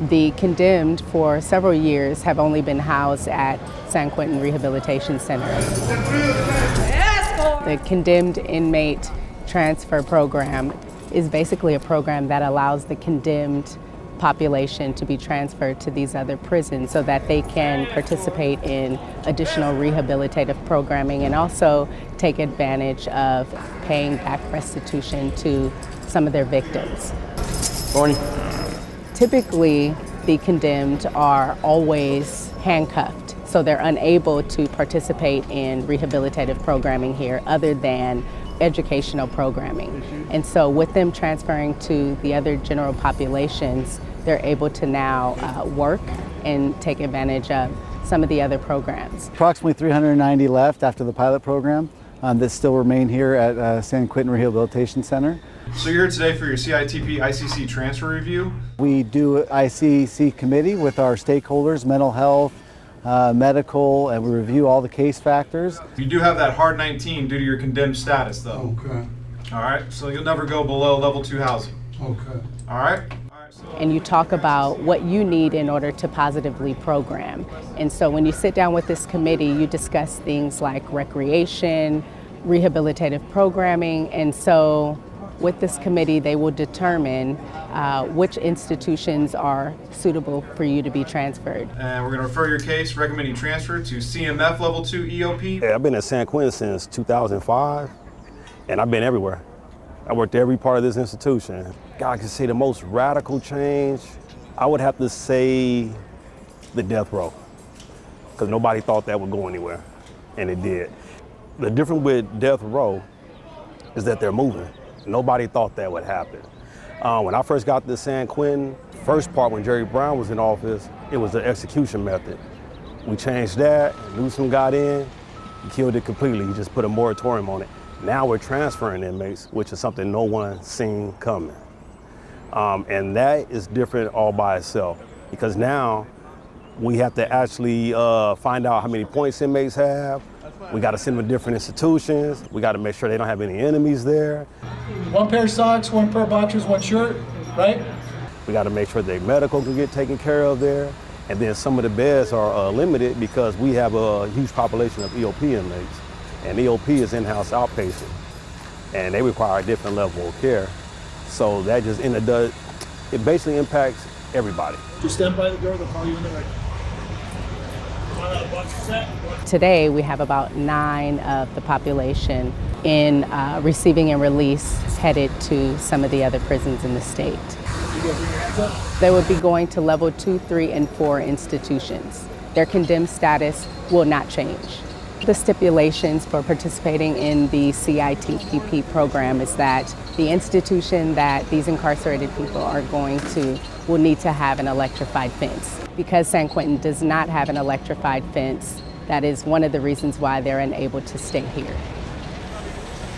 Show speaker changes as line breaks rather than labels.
The condemned for several years have only been housed at San Quentin Rehabilitation Center. The condemned inmate transfer program is basically a program that allows the condemned population to be transferred to these other prisons so that they can participate in additional rehabilitative programming and also take advantage of paying back restitution to some of their victims.
Morning.
Typically, the condemned are always handcuffed, so they're unable to participate in rehabilitative programming here other than educational programming. And so with them transferring to the other general populations, they're able to now work and take advantage of some of the other programs.
Approximately 390 left after the pilot program that still remain here at San Quentin Rehabilitation Center.
So you're here today for your CITP ICC transfer review?
We do ICC committee with our stakeholders, mental health, medical, and we review all the case factors.
You do have that hard 19 due to your condemned status though.
Okay.
All right, so you'll never go below level 2 housing.
Okay.
All right?
And you talk about what you need in order to positively program. And so when you sit down with this committee, you discuss things like recreation, rehabilitative programming, and so with this committee, they will determine which institutions are suitable for you to be transferred.
And we're going to refer your case, recommending transfer to CMF Level 2 EOP.
Yeah, I've been at San Quentin since 2005, and I've been everywhere. I worked every part of this institution. God, I could say the most radical change, I would have to say the death row, because nobody thought that would go anywhere, and it did. The difference with death row is that they're moving. Nobody thought that would happen. When I first got to San Quentin, first part when Jerry Brown was in office, it was the execution method. We changed that, Newsom got in, he killed it completely. He just put a moratorium on it. Now we're transferring inmates, which is something no one seen coming. And that is different all by itself, because now we have to actually find out how many points inmates have. We got to send them to different institutions. We got to make sure they don't have any enemies there.
One pair of socks, one pair of boxers, one shirt, right?
We got to make sure their medical can get taken care of there. And then some of the beds are limited because we have a huge population of EOP inmates. And EOP is in-house outpatient. And they require a different level of care. So that just it basically impacts everybody.
Just stand by the door, they'll call you in the right.
Today, we have about 9 of the population in receiving and release headed to some of the other prisons in the state. They would be going to level 2, 3, and 4 institutions. Their condemned status will not change. The stipulations for participating in the CITPP program is that the institution that these incarcerated people are going to will need to have an electrified fence. Because San Quentin does not have an electrified fence, that is one of the reasons why they're unable to stay here.